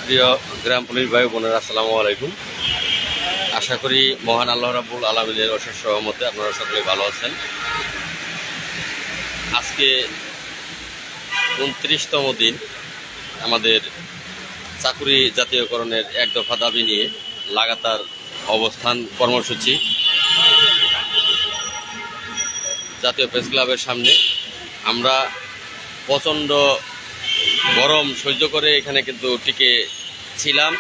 প্রিয় গ্রাম পুলিশ ভাই বোনেরা, আসসালামু আলাইকুম। আশা করি মহান আল্লাহ রাব্বুল আলামিনের অশেষ রহমতে আপনারা সকলে ভালো আছেন। আজকে 29তম দিন আমাদের চাকুরি জাতীয়করণের এক দফা দাবি নিয়ে লাগাতার অবস্থান কর্মসূচি জাতীয় প্রেস ক্লাবের সামনে। আমরা প্রচণ্ড গরম সহ্য করে এখানে কিন্তু টিকে ছিলাম।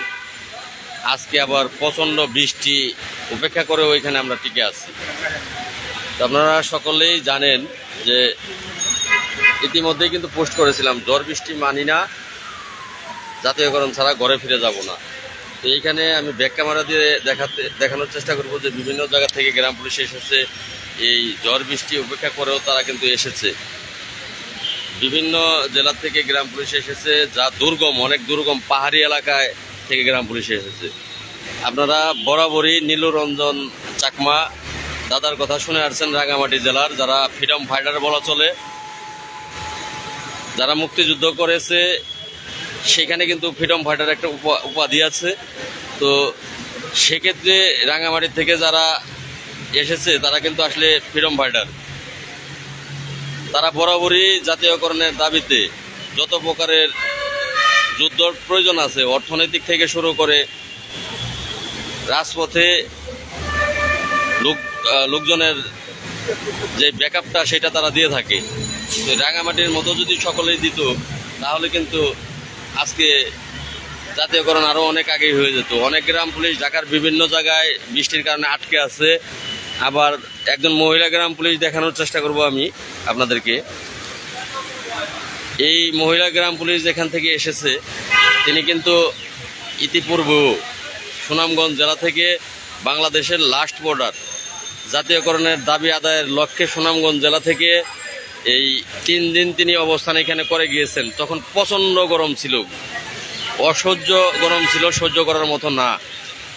আজকে আবার প্রচণ্ড বৃষ্টি উপেক্ষা করেও এখানে আমরা টিকে আছি। তো আপনারা সকলেই জানেন যে ইতিমধ্যেই কিন্তু পোস্ট করেছিলাম, ঝড় বৃষ্টি মানি না, জাতীয়করণ ছাড়া ঘরে ফিরে যাব না। তো এইখানে আমি ব্যাক ক্যামেরা দিয়ে দেখানোর চেষ্টা করব যে বিভিন্ন জায়গা থেকে গ্রাম পুলিশ এসেছে। এই ঝড় বৃষ্টি উপেক্ষা করেও তারা কিন্তু এসেছে। বিভিন্ন জেলা থেকে গ্রাম পুলিশ এসেছে, যা দুর্গম, অনেক দুর্গম পাহাড়ি এলাকায় থেকে গ্রাম পুলিশ এসেছে। আপনারা বরাবরই নীলরঞ্জন চাকমা দাদার কথা শুনে আসছেন, রাঙামাটি জেলার, যারা ফ্রিডম ফাইটার বলা চলে, যারা মুক্তিযুদ্ধ করেছে, সেখানে কিন্তু ফ্রিডম ফাইটার একটা উপাধি আছে। তো সেক্ষেত্রে রাঙামাটি থেকে যারা এসেছে তারা কিন্তু আসলে ফ্রিডম ফাইটার। তারা বরাবরই জাতীয়করণের দাবিতে যত প্রকারের যুদ্ধর প্রয়োজন আছে, অর্থনৈতিক থেকে শুরু করে রাজপথে লোকজনের যে ব্যাকআপটা সেটা তারা দিয়ে থাকে। তো রাঙামাটির মতো যদি সকলেই দিত তাহলে কিন্তু আজকে জাতীয়করণ আরও অনেক আগেই হয়ে যেত। অনেক গ্রাম পুলিশ ঢাকার বিভিন্ন জায়গায় বৃষ্টির কারণে আটকে আছে। আবার একজন মহিলা গ্রাম পুলিশ দেখানোর চেষ্টা করব আমি আপনাদেরকে। এই মহিলা গ্রাম পুলিশ যেখান থেকে এসেছে তিনি কিন্তু ইতিপূর্বেও সুনামগঞ্জ জেলা থেকে বাংলাদেশের লাস্ট বর্ডার জাতীয়করণের দাবি আদায়ের লক্ষ্যে সুনামগঞ্জ জেলা থেকে এই 3 দিন তিনি অবস্থান এখানে করে গিয়েছেন। তখন প্রচণ্ড গরম ছিল, অসহ্য গরম ছিল, সহ্য করার মতো না।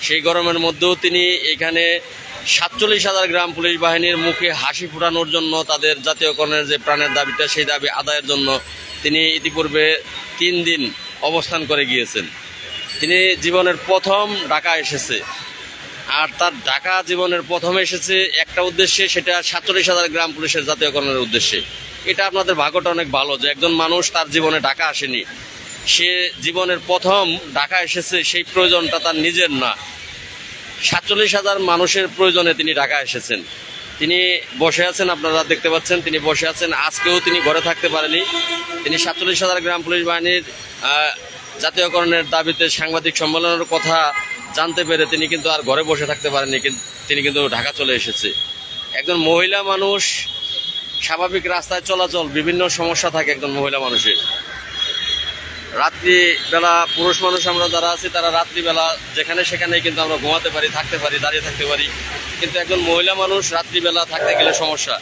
সেই গরমের মধ্যেও তিনি এখানে 47,000 গ্রাম পুলিশ বাহিনীর মুখে হাসি ফোটানোর জন্য, তাদের জাতীয়করণের যে প্রাণের দাবিটা সেই দাবি আদায়ের জন্য তিনি ইতিপূর্বে 3 দিন অবস্থান করে গিয়েছেন। তিনি জীবনের প্রথম ঢাকা এসেছে, আর তার ঢাকা জীবনের প্রথমে এসেছে একটা উদ্দেশ্যে, সেটা 47,000 গ্রাম পুলিশের জাতীয়করণের উদ্দেশ্যে। এটা আপনাদের ভাগ্যটা অনেক ভালো যে একজন মানুষ তার জীবনে ঢাকা আসেনি, সে জীবনের প্রথম ঢাকা এসেছে। সেই প্রয়োজনটা তার নিজের না, 47,000 মানুষের প্রয়োজনে তিনি ঢাকা এসেছেন। তিনি বসে আছেন, আপনারা দেখতে পাচ্ছেন তিনি বসে আছেন। আজকেও তিনি ঘরে থাকতে পারেনি। তিনি 47,000 গ্রাম পুলিশ বাহিনীর জাতীয়করণের দাবিতে সাংবাদিক সম্মেলনের কথা জানতে পেরে তিনি কিন্তু আর ঘরে বসে থাকতে পারেনি, তিনি কিন্তু ঢাকা চলে এসেছে। একজন মহিলা মানুষ, স্বাভাবিক রাস্তায় চলাচল, বিভিন্ন সমস্যা থাকে একজন মহিলা মানুষের। রাত্রিবেলা পুরুষ মানুষ আমরা যারা আছি তারা রাত্রিবেলা যেখানে সেখানে কিন্তু আমরা ঘুমাতে পারি, থাকতে পারি, দাঁড়িয়ে থাকতে পারি। কিন্তু একজন মহিলা মানুষ রাত্রিবেলা থাকতে গেলে সমস্যা।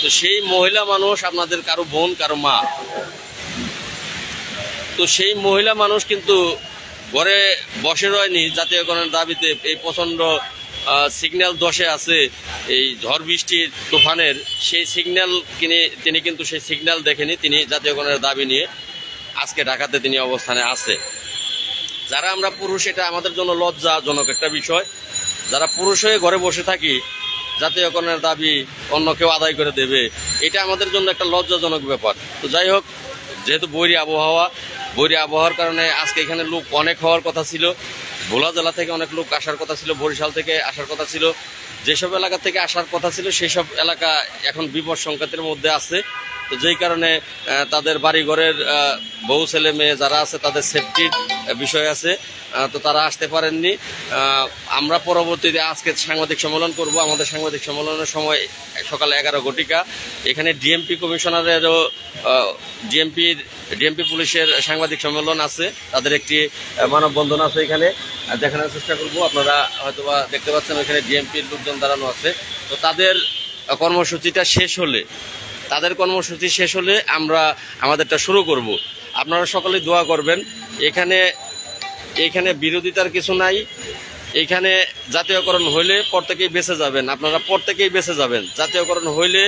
তো সেই মহিলা মানুষ আপনাদের কারো বোন, কারো মা। তো সেই মহিলা মানুষ কিন্তু ঘরে বসে রয়নি জাতীয়করণের দাবিতে। এই প্রচণ্ড সিগন্যাল দশে আছে এই ঝড় বৃষ্টির তুফানের, সেই সিগন্যাল তিনি কিন্তু সেই সিগন্যাল দেখেনি। তিনি জাতীয়করণের দাবি নিয়ে আজকে ঢাকাতে তিনি অবস্থানে আছে। যারা আমরা পুরুষ, এটা আমাদের জন্য লজ্জাজনক একটা বিষয়। যারা পুরুষ হয়ে ঘরে বসে থাকি, জাতীয়করণের দাবি অন্য কেউ আদায় করে দেবে, এটা আমাদের জন্য একটা লজ্জাজনক ব্যাপার। তো যাই হোক, যেহেতু বৈরী আবহাওয়ার কারণে আজকে এখানে লোক অনেক হওয়ার কথা ছিল। ভোলা জেলা থেকে অনেক লোক আসার কথা ছিল, বরিশাল থেকে আসার কথা ছিল। যেসব এলাকা থেকে আসার কথা ছিল সেই সব এলাকা এখন বিপদ সংকেতের মধ্যে আছে। তো যেই কারণে তাদের বাড়িঘরের বউ ছেলে মেয়ে যারা আছে তাদের সেফটির বিষয় আছে, তো তারা আসতে পারেননি। আমরা পরবর্তীতে আজকে সাংবাদিক সম্মেলন করব। আমাদের সাংবাদিক সম্মেলনের সময় সকাল 11 ঘটিকা। এখানে ডিএমপি কমিশনারেরও ডিএমপি পুলিশের সাংবাদিক সম্মেলন আছে, তাদের একটি মানববন্ধন আছে। এখানে দেখানোর চেষ্টা করব। আপনারা হয়তোবা দেখতে পাচ্ছেন ওইখানে ডিএমপির লোকজন দাঁড়ানো আছে। তো তাদের কর্মসূচিটা শেষ হলে আমরা আমাদেরটা শুরু করব। আপনারা সকলেই দোয়া করবেন। এখানে বিরোধিতার কিছু নাই, এখানে জাতীয়করণ হইলে প্রত্যেকেই বেঁচে যাবেন, আপনারা প্রত্যেকেই বেঁচে যাবেন। জাতীয়করণ হইলে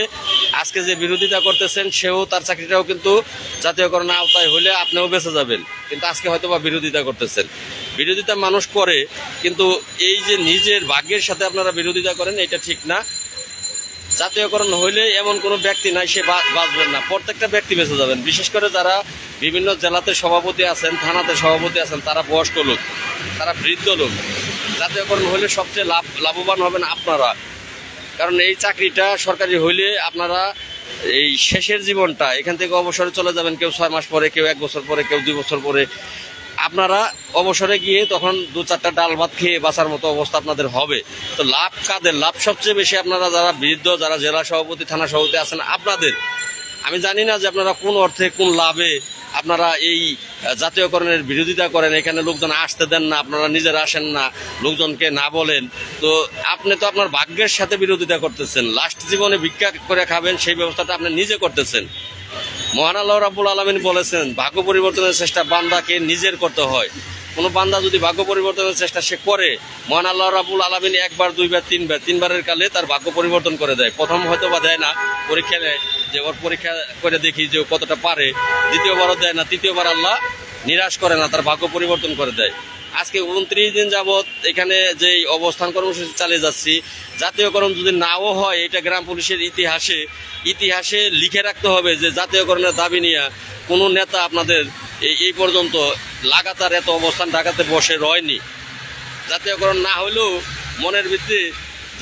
আজকে যে বিরোধিতা করতেছেন সেও তার চাকরিটাও কিন্তু জাতীয়করণ আওতায় হইলে আপনিও বেঁচে যাবেন, কিন্তু আজকে হয়তো বা বিরোধিতা করতেছেন। বিরোধিতা মানুষ করে, কিন্তু এই যে নিজের ভাগ্যের সাথে আপনারা বিরোধিতা করেন, এটা ঠিক না। জাতীয়করণ হইলে এমন কোনো ব্যক্তি নাই সে বাঁচবেন না, প্রত্যেকটা ব্যক্তি বেঁচে যাবেন। বিশেষ করে যারা বিভিন্ন জেলাতে সভাপতি আছেন, থানাতে সভাপতি আছেন, তারা বয়স্ক লোক, তারা বৃদ্ধ লোক। জাতীয়করণ হইলে সবচেয়ে লাভবান হবেন আপনারা, কারণ এই চাকরিটা সরকারি হইলে আপনারা এই শেষের জীবনটা এখান থেকে অবসরে চলে যাবেন, কেউ 6 মাস পরে, কেউ 1 বছর পরে, কেউ 2 বছর পরে। আপনারা অবসরে গিয়ে তখন 2-4টা ডাল ভাত খেয়ে বাঁচার মতো অবস্থা আপনাদের হবে। তো লাভ কাদের? লাভ সবচেয়ে বেশি আপনারা যারা বৃদ্ধ, যারা জেলা সভাপতি, থানা সভাপতি আছেন, আপনাদের। আমি জানি না যে আপনারা কোন অর্থে, কোন লাভে আপনারা এই জাতীয়করণের বিরোধিতা করেন, এখানে লোকজন আসতে দেন না, আপনারা নিজেরা আসেন না, লোকজনকে না বলেন। তো আপনি তো আপনার ভাগ্যের সাথে বিরোধিতা করতেছেন। লাস্ট জীবনে ভিক্ষা করে খাবেন সেই ব্যবস্থাটা আপনি নিজে করতেছেন। মহান আল্লাহ রাব্বুল আলামিন বলেছেন, ভাগ্য পরিবর্তনের চেষ্টা বান্দাকে নিজের করতে হয়। কোনো বান্দা যদি ভাগ্য পরিবর্তনের চেষ্টা সে করে, মহান আল্লাহ রাব্বুল আলামিন 1 বার 2 বার 3 বার, 3 বারের কালে তার ভাগ্য পরিবর্তন করে দেয়। প্রথম হয়তো বা দেয় না, পরীক্ষা নেয় যে ওর পরীক্ষা করে দেখি যে কতটা পারে। দ্বিতীয়বারও দেয় না, তৃতীয়বার আল্লাহ নিরাশ করে না, তার ভাগ্য পরিবর্তন করে দেয়। আজকে 29 দিন যাবৎ এখানে যে অবস্থান কর্মসূচি চালিয়ে যাচ্ছি, জাতীয়করণ যদি নাও হয়, এটা গ্রাম পুলিশের ইতিহাসে লিখে রাখতে হবে যে জাতীয়করণের দাবি নিয়ে কোনো নেতা আপনাদের এই পর্যন্ত লাগাতার এত অবস্থান ঢাকাতে বসে রয়নি। জাতীয়করণ না হলেও মনের ভিত্তি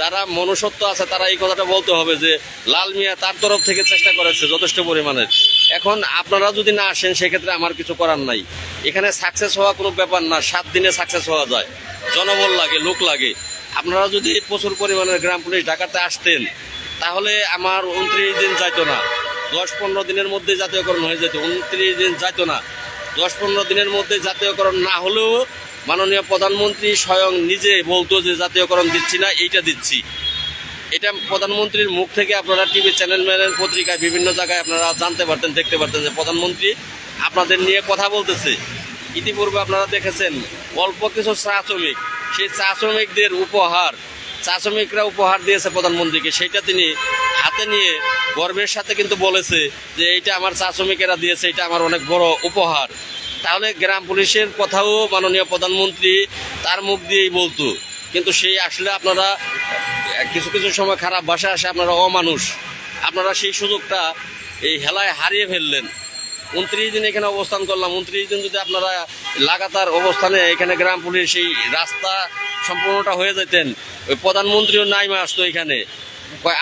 যারা মনুষ্যত্ব আছে তারা এই কথাটা বলতে হবে যে লাল মিয়া তার তরফ থেকে চেষ্টা করেছে যথেষ্ট পরিমাণের। এখন আপনারা যদি না আসেন সেক্ষেত্রে আমার কিছু করার নাই। এখানে সাকসেস হওয়া কোনো ব্যাপার না, 7 দিনে সাকসেস হওয়া যায়। জনবল লাগে, লোক লাগে। আপনারা যদি প্রচুর পরিমাণের গ্রাম পুলিশ ঢাকাতে আসতেন তাহলে আমার 29 দিন যাইতো না, 10-15 দিনের মধ্যে জাতীয়করণ হয়ে যেত। 29 দিন যাইতো না, 10-15 দিনের মধ্যে জাতীয়করণ না হলেও মাননীয় প্রধানমন্ত্রী স্বয়ং নিজে বলতো যে জাতীয়করণ দিচ্ছি না, এইটা দিচ্ছি। এটা প্রধানমন্ত্রীর মুখ থেকে আপনারা টিভি চ্যানেল পত্রিকায় বিভিন্ন জায়গায় আপনারা জানতে পারতেন, দেখতে পারতেন যে প্রধানমন্ত্রী আপনাদের নিয়ে কথা বলতেছে। ইতিপূর্বে আপনারা দেখেছেন অল্প কিছু চা শ্রমিক, সেই চা শ্রমিকদের চা শ্রমিকরা উপহার দিয়েছে প্রধানমন্ত্রীকে, সেইটা তিনি হাতে নিয়ে গর্বের সাথে কিন্তু বলেছে যে এইটা আমার চা শ্রমিকেরা দিয়েছে, এটা আমার অনেক বড় উপহার। তাহলে গ্রাম পুলিশের কথাও মাননীয় প্রধানমন্ত্রী তার মুখ দিয়েই বলতো, কিন্তু সেই আসলে আপনারা কিছু কিছু সময় খারাপ ভাষা আসে, আপনারা অমানুষ, আপনারা সেই সুযোগটা এই হেলায় হারিয়ে ফেললেন। 29 দিন এখানে অবস্থান করলাম, 29 দিন যদি আপনারা লাগাতার অবস্থানে এখানে গ্রাম পুলিশ এই রাস্তা সম্পূর্ণটা হয়ে যেতেন, ওই প্রধানমন্ত্রীও নাইমে আসতো এখানে,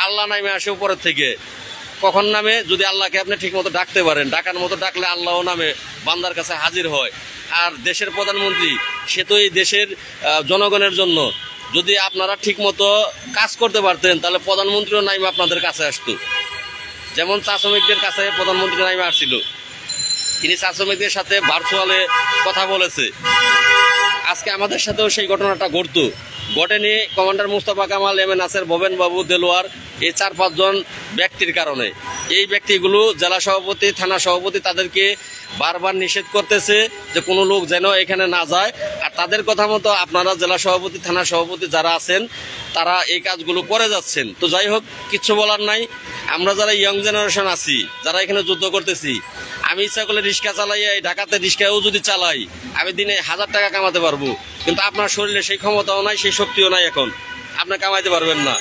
আল্লাহ নাইমে আসে উপরের থেকে। কখন নামে? যদি আল্লাহকে আপনি ঠিক মতো ডাকতে পারেন, ডাকার মতো ডাকলে আল্লাহও নামে, বান্দার কাছে হাজির হয়। আর দেশের প্রধানমন্ত্রী সে তো এই দেশের জনগণের জন্য। যদি আপনারা ঠিক মতো কাজ করতে পারতেন তাহলে প্রধানমন্ত্রীও নাইমে আপনাদের কাছে আসতো। যেমন চা শ্রমিকদের কাছে প্রধানমন্ত্রী নাইমে আসছিল, তিনি চা শ্রমিকদের সাথে ভার্চুয়ালে কথা বলেছে। আজকে আমাদের সাথেও সেই ঘটনাটা ঘটেনি commander Mustafa Kamal, M A Naser, Bhaben বাবু, দেলোয়ার, এই 4-5 জন ব্যক্তির কারণে। এই ব্যক্তিগুলো জেলা সভাপতি, থানা সভাপতি তাদেরকে বারবার নিষেধ করতেছে যে কোনো লোক যেন এখানে না যায়। আর তাদের কথা মতো আপনারা জেলা সভাপতি, থানা সভাপতি যারা আছেন তারা এই কাজগুলো করে যাচ্ছেন। তো যাই হোক, কিচ্ছু বলার নাই। আমরা যারা ইয়ং জেনারেশন আছি, যারা এখানে যুদ্ধ করতেছি, আমি ইচ্ছা করলে রিক্সা চালাইয়া এই ঢাকাতে রিক্সাও যদি চালাই আমি দিনে 1000 টাকা কামাতে পারবো, কিন্তু আপনার শরীরে সেই ক্ষমতাও নাই, সেই শক্তিও নাই, এখন আপনি কামাইতে পারবেন না।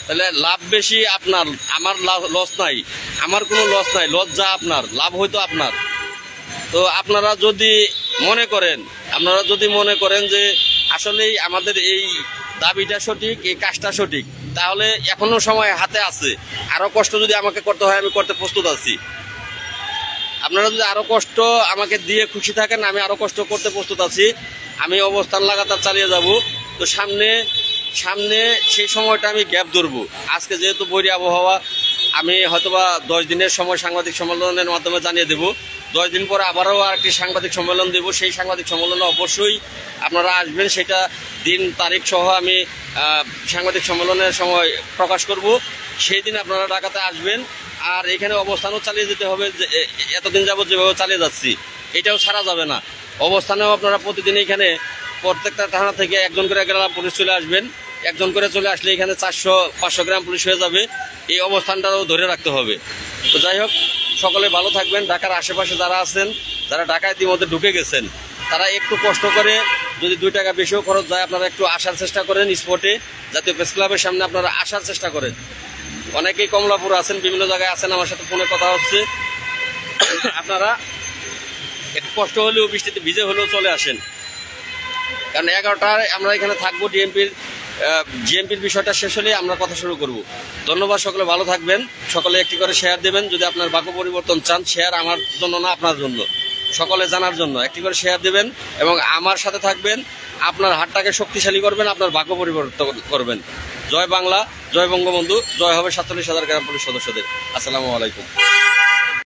তাহলে লাভ বেশি আপনার, আমার লস নাই, আমার কোনো লস নাই, লজ্জা আপনার, লাভ হয়তো আপনার। তো আপনারা যদি মনে করেন যে আসলেই আমাদের এই দাবিটা সঠিক, এই কাজটা সঠিক, তাহলে এখনো সময় হাতে আছে। আরো কষ্ট যদি আমাকে করতে হয় আমি করতে প্রস্তুত আছি। আপনারা যদি আরো কষ্ট আমাকে দিয়ে খুশি থাকেন, আমি আরো কষ্ট করতে প্রস্তুত আছি। আমি অবস্থান লাগাতার চালিয়ে যাব। তো সামনে সেই সময়টা আমি গ্যাপ ধরবো। আজকে যেহেতু বৈরী আবহাওয়া, আমি হয়তোবা 10 দিনের সময় সাংবাদিক সম্মেলনের মাধ্যমে জানিয়ে দেব। 10 দিন পরে আবারও আরেকটি সাংবাদিক সম্মেলন দেব। সেই সাংবাদিক সম্মেলনে অবশ্যই আপনারা আসবেন, সেটা দিন তারিখ সহ আমি সাংবাদিক সম্মেলনের সময় প্রকাশ করব। সেই দিন আপনারা ঢাকাতে আসবেন। আর এখানে অবস্থানও চালিয়ে যেতে হবে, এতদিন যাবত যেভাবে চালিয়ে যাচ্ছি এটাও ছাড়া যাবে না। অবস্থানেও আপনারা প্রতিদিন এখানে প্রত্যেকটা থানা থেকে একজন করে গ্রাম পুলিশ চলে আসবেন। একজন করে চলে আসলে এখানে 400-500 গ্রাম পুলিশ হয়ে যাবে। এই অবস্থানটাও ধরে রাখতে হবে। তো যাই হোক, সকলে ভালো থাকবেন। ঢাকার আশেপাশে যারা আছেন, যারা ঢাকায় ইতিমধ্যে ঢুকে গেছেন, তারা একটু কষ্ট করে, যদি 2 টাকা বেশিও খরচ যায়, আপনারা একটু আসার চেষ্টা করেন স্পটে, জাতীয় প্রেস ক্লাবের সামনে আপনারা আসার চেষ্টা করেন। অনেকেই কমলাপুর আছেন, বিভিন্ন জায়গায় আছেন, আমার সাথে ফোনে কথা হচ্ছে। আপনারা একটু কষ্ট হলেও, বৃষ্টিতে ভিজে হলেও চলে আসেন, কারণ 11টায় আমরা এখানে থাকবো। জিএমপির বিষয়টা শেষ হলে আমরা কথা শুরু করব। ধন্যবাদ, সকলে ভালো থাকবেন। সকলে একটি করে শেয়ার দেবেন। যদি আপনার বাক্য পরিবর্তন চান, শেয়ার আমার জন্য না, আপনার জন্য, সকলে জানার জন্য একটি করে শেয়ার দেবেন এবং আমার সাথে থাকবেন। আপনার হাতটাকে শক্তিশালী করবেন, আপনার বাক্য পরিবর্তন করবেন। জয় বাংলা, জয় বঙ্গবন্ধু, জয় হবে 47,000 গ্রাম পুলিশ সদস্যদের। আসসালামু আলাইকুম।